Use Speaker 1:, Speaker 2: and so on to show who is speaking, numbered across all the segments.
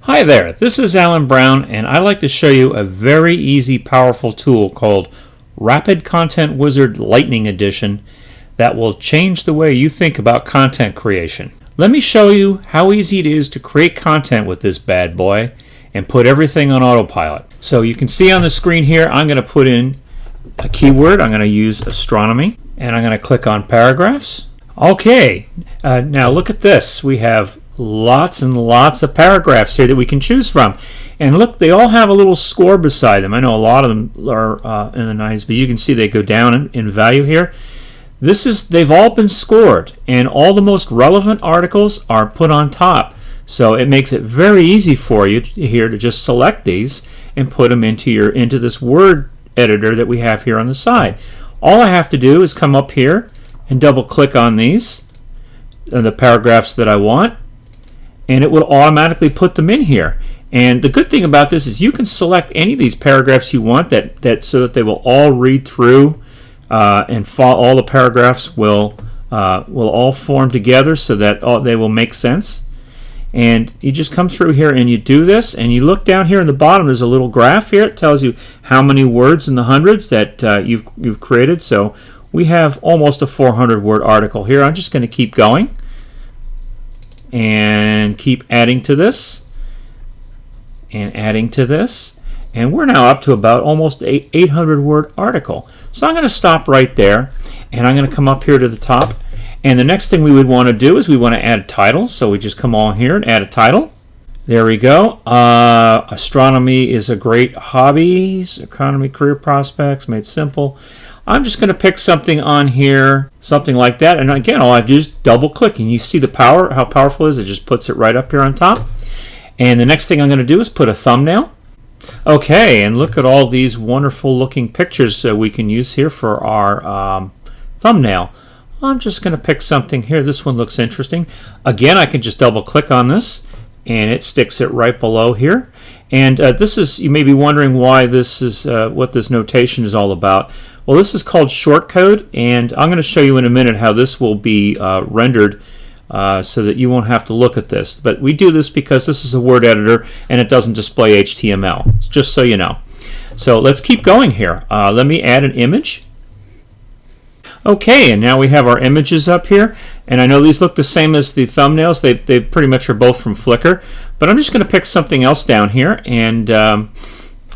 Speaker 1: Hi there, this is Alan Brown, and I'd like to show you a very easy, powerful tool called Rapid Content Wizard Lightning Edition that will change the way you think about content creation. Let me show you how easy it is to create content with this bad boy and put everything on autopilot. So you can see on the screen here, I'm going to put in a keyword. I'm going to use astronomy, and I'm going to click on paragraphs. Okay, now look at this. We have lots and lots of paragraphs here that we can choose from, and look, they all have a little score beside them. I know a lot of them are in the 90s, but you can see they go down in value here. They've all been scored, and all the most relevant articles are put on top, so it makes it very easy for you here to just select these and put them into this word editor that we have here on the side. All I have to do is come up here and double click on these, the paragraphs that I want, and it will automatically put them in here. And the good thing about this is you can select any of these paragraphs you want so that they will all read through and all the paragraphs will all form together so that they will make sense. And you just come through here and you do this, and you look down here in the bottom, there's a little graph here. It tells you how many words in the hundreds that you've created. So we have almost a 400-word article here. I'm just going to keep going and keep adding to this and adding to this, and we're now up to about almost an 800-word article. So I'm going to stop right there, and I'm going to come up here to the top, and the next thing we would want to do is we want to add a title. So we just come on here and add a title. There we go. Astronomy is a great hobby. Economy, career prospects, made simple. I'm just going to pick something on here, something like that. And again, all I do is double click, and you see the power, how powerful it is. It just puts it right up here on top. And the next thing I'm going to do is put a thumbnail. Okay, and look at all these wonderful looking pictures that we can use here for our thumbnail. I'm just going to pick something here. This one looks interesting. Again, I can just double click on this, and it sticks it right below here. And you may be wondering why this is, what this notation is all about. Well, this is called shortcode, and I'm going to show you in a minute how this will be rendered so that you won't have to look at this. But we do this because this is a word editor and it doesn't display HTML, just so you know. So let's keep going here. Let me add an image. Okay, and now we have our images up here, and I know these look the same as the thumbnails. They pretty much are both from Flickr, but I'm just going to pick something else down here, and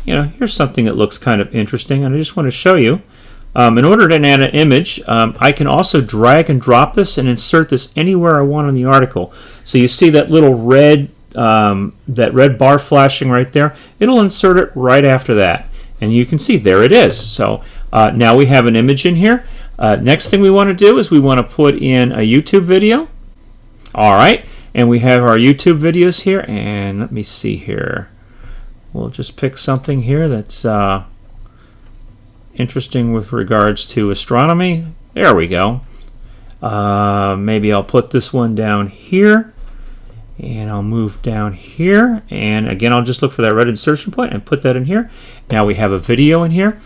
Speaker 1: here's something that looks kind of interesting, and I just want to show you. In order to add an image, I can also drag and drop this and insert this anywhere I want in the article. So you see that little red bar flashing right there? It'll insert it right after that. And you can see there it is. So now we have an image in here. Next thing we want to do is we want to put in a YouTube video. All right, and we have our YouTube videos here. And let me see here. We'll just pick something here that's interesting with regards to astronomy. There we go. Maybe I'll put this one down here, and I'll move down here, and again I'll just look for that red insertion point and put that in here. Now we have a video in here.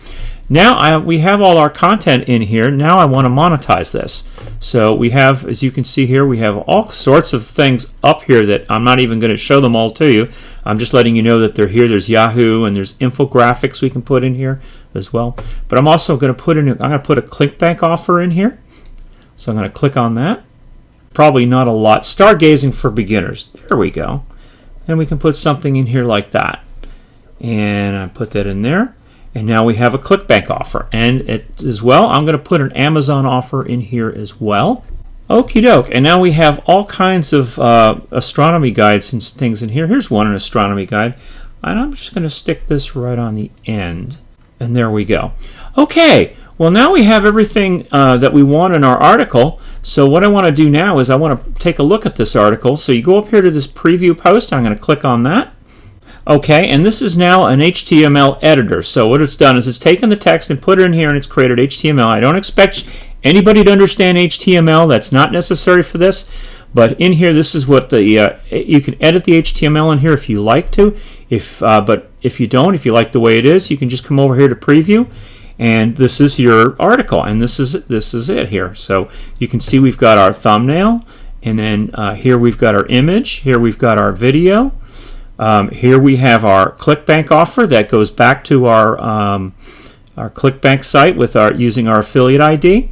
Speaker 1: Now we have all our content in here. Now I want to monetize this. So we have, as you can see here, we have all sorts of things up here that I'm not even going to show them all to you. I'm just letting you know that they're here. There's Yahoo, and there's infographics we can put in here as well. But I'm also going to put in, I'm going to put a ClickBank offer in here. So I'm going to click on that. Probably not a lot. Stargazing for beginners. There we go. And we can put something in here like that. And I put that in there. And now we have a ClickBank offer. And as well, I'm going to put an Amazon offer in here as well. Okie doke. And now we have all kinds of astronomy guides and things in here. Here's one, an astronomy guide. And I'm just going to stick this right on the end. And there we go. Okay. Well, now we have everything that we want in our article. So what I want to do now is I want to take a look at this article. So you go up here to this preview post. I'm going to click on that. Okay, and this is now an HTML editor. So what it's done is it's taken the text and put it in here, and it's created HTML. I don't expect anybody to understand HTML. That's not necessary for this. But in here, this is what you can edit the HTML in here if you like to. But if you don't, if you like the way it is, you can just come over here to preview. And this is your article, and this is it here. So you can see we've got our thumbnail, and then here we've got our image, here we've got our video, Here we have our ClickBank offer that goes back to our ClickBank site with using our affiliate ID.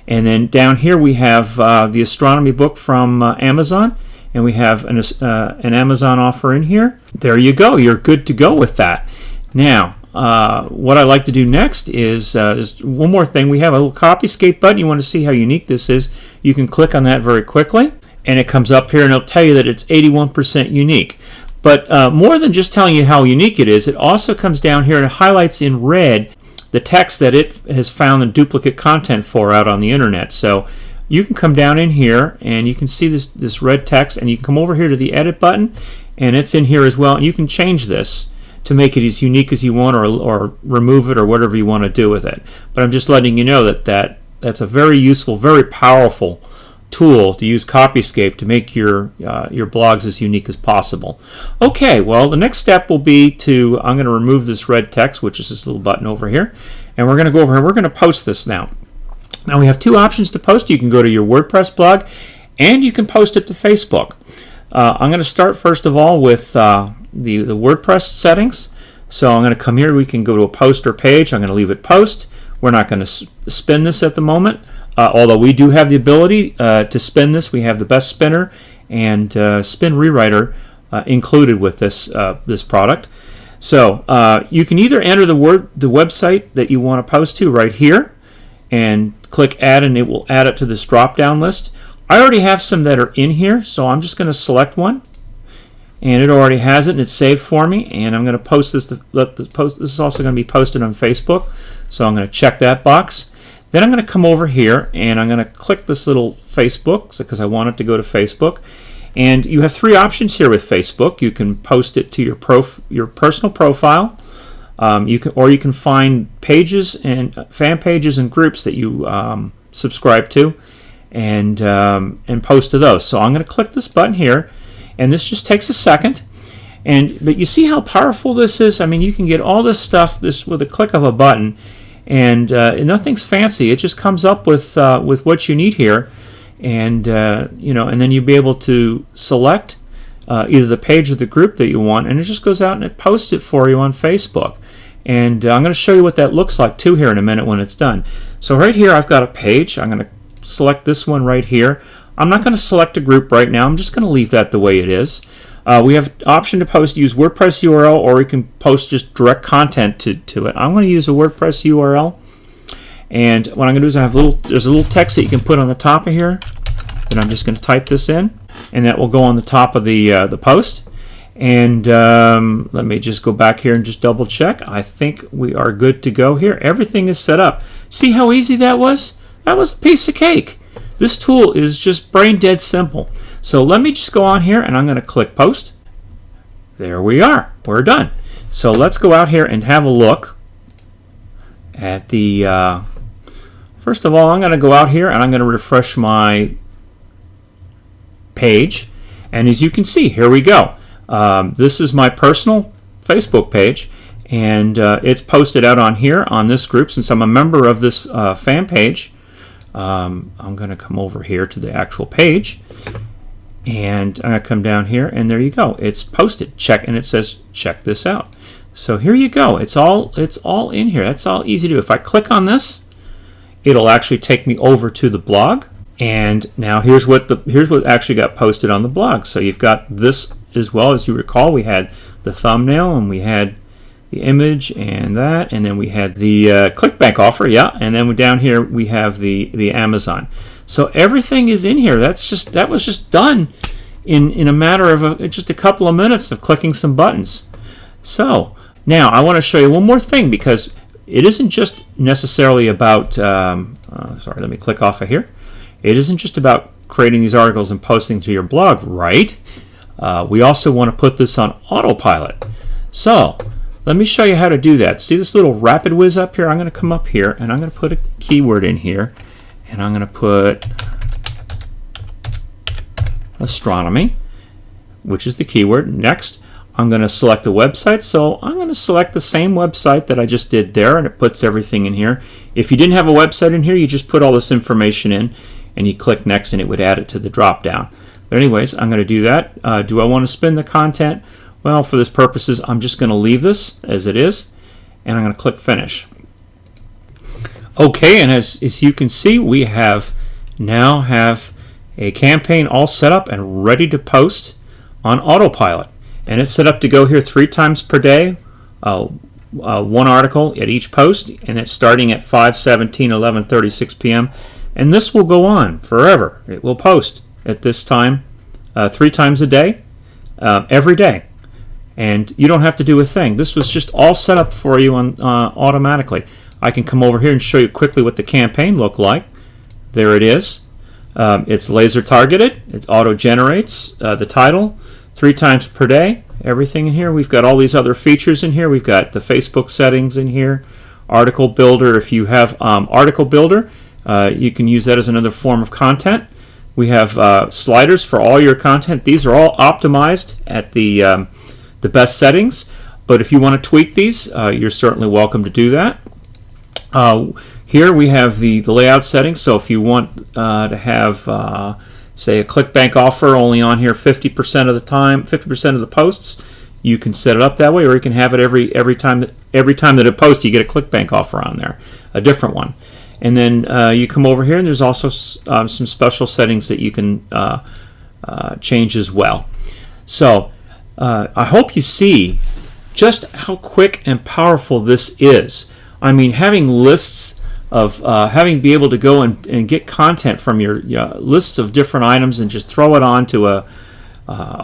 Speaker 1: And then down here we have the astronomy book from Amazon, and we have an Amazon offer in here. There you go. You're good to go with that. Now, what I like to do next is one more thing. We have a little Copyscape button. You want to see how unique this is. You can click on that very quickly, and it comes up here, and it'll tell you that it's 81% unique. But more than just telling you how unique it is, it also comes down here and it highlights in red the text that it has found the duplicate content for out on the internet. So you can come down in here and you can see this red text, and you can come over here to the edit button, and it's in here as well, and you can change this to make it as unique as you want, or remove it, or whatever you want to do with it. But I'm just letting you know that's a very useful, very powerful tool to use Copyscape to make your blogs as unique as possible. Okay, well, the next step will be I'm going to remove this red text, which is this little button over here, and we're going to go over and we're going to post this now. Now we have two options to post. You can go to your WordPress blog, and you can post it to Facebook. I'm going to start first of all with the WordPress settings. So I'm going to come here. We can go to a post or page. I'm going to leave it post. We're not going to spin this at the moment, although we do have the ability to spin this. We have the best spinner and spin rewriter included with this product. So you can either enter the website that you want to post to right here and click add, and it will add it to this drop down list. I already have some that are in here, so I'm just going to select one, and it already has it, and it's saved for me. And I'm going to post this. This is also going to be posted on Facebook, so I'm going to check that box. Then I'm going to come over here, and I'm going to click this little Facebook because I want it to go to Facebook. And you have three options here with Facebook. You can post it to your personal profile. You can find pages and fan pages and groups that you subscribe to, and post to those. So I'm going to click this button here, and this just takes a second. But you see how powerful this is? I mean, you can get all this stuff with a click of a button, and nothing's fancy. It just comes up with what you need here, and and then you'll be able to select either the page or the group that you want, and it just goes out and it posts it for you on Facebook. And I'm going to show you what that looks like too here in a minute when it's done. So right here I've got a page. I'm going to select this one right here. I'm not going to select a group right now. I'm just going to leave that the way it is. We have option to use WordPress URL, or we can post just direct content to it. I'm going to use a WordPress URL, and what I'm going to do is there's a little text that you can put on the top of here, and I'm just going to type this in, and that will go on the top of the post. And let me just go back here and just double check. I think we are good to go here. Everything is set up. See how easy that was? That was a piece of cake. This tool is just brain dead simple. So let me just go on here, and I'm going to click post. There we are. We're done. So let's go out here and have a look at the first of all, I'm going to go out here and I'm going to refresh my page, and as you can see, here we go. This is my personal Facebook page, and it's posted out on here on this group. Since I'm a member of this fan page, I'm going to come over here to the actual page, and I'm going to come down here, and there you go. It's posted. Check, and it says check this out. So here you go. It's all in here. That's all easy to do. If I click on this, it'll actually take me over to the blog. And now here's what actually got posted on the blog. So you've got this as well. As you recall, we had the thumbnail, and we had the image, and that, and then we had the ClickBank offer, yeah, and then down here we have the Amazon. So everything is in here. That was just done in a matter of just a couple of minutes of clicking some buttons. So now I want to show you one more thing, because it isn't just necessarily about. Sorry, let me click off of here. It isn't just about creating these articles and posting to your blog, right? We also want to put this on autopilot. So let me show you how to do that. See this little rapid whiz up here? I'm going to come up here, and I'm going to put a keyword in here, and I'm going to put astronomy, which is the keyword. Next, I'm going to select a website. So I'm going to select the same website that I just did there, and it puts everything in here. If you didn't have a website in here, you just put all this information in, and you click next, and it would add it to the drop down. But anyways, I'm going to do that. Do I want to spin the content? Well, for this purposes, I'm just going to leave this as it is, and I'm going to click Finish. Okay, and as you can see, we now have a campaign all set up and ready to post on autopilot. And it's set up to go here 3 times per day, one article at each post, and it's starting at 5:17, 11:36 p.m. And this will go on forever. It will post at this time 3 times a day, every day. And you don't have to do a thing. This was just all set up for you automatically. I can come over here and show you quickly what the campaign looked like. There it is. It's laser targeted. It auto-generates the title 3 times per day. Everything in here. We've got all these other features in here. We've got the Facebook settings in here. Article Builder. If you have Article Builder, you can use that as another form of content. We have sliders for all your content. These are all optimized at the best settings. But if you want to tweak these, you're certainly welcome to do that. Here we have the layout settings. So if you want to have say a ClickBank offer only on here 50% of the time, 50% of the posts, you can set it up that way, or you can have it every time that it posts, you get a ClickBank offer on there, a different one. And then you come over here, and there's also some special settings that you can change as well. So I hope you see just how quick and powerful this is. I mean, having lists of be able to go and get content from your lists of different items and just throw it onto a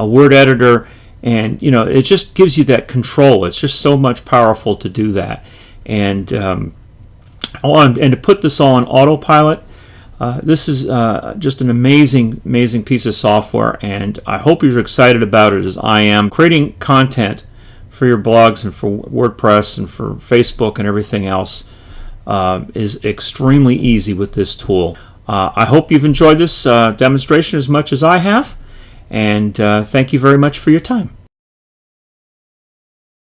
Speaker 1: Word editor, and it just gives you that control. It's just so much powerful to do that, and to put this all on autopilot. This is just an amazing piece of software, and I hope you're excited about it as I am. Creating content for your blogs and for WordPress and for Facebook and everything else is extremely easy with this tool. I hope you've enjoyed this demonstration as much as I have, and thank you very much for your time.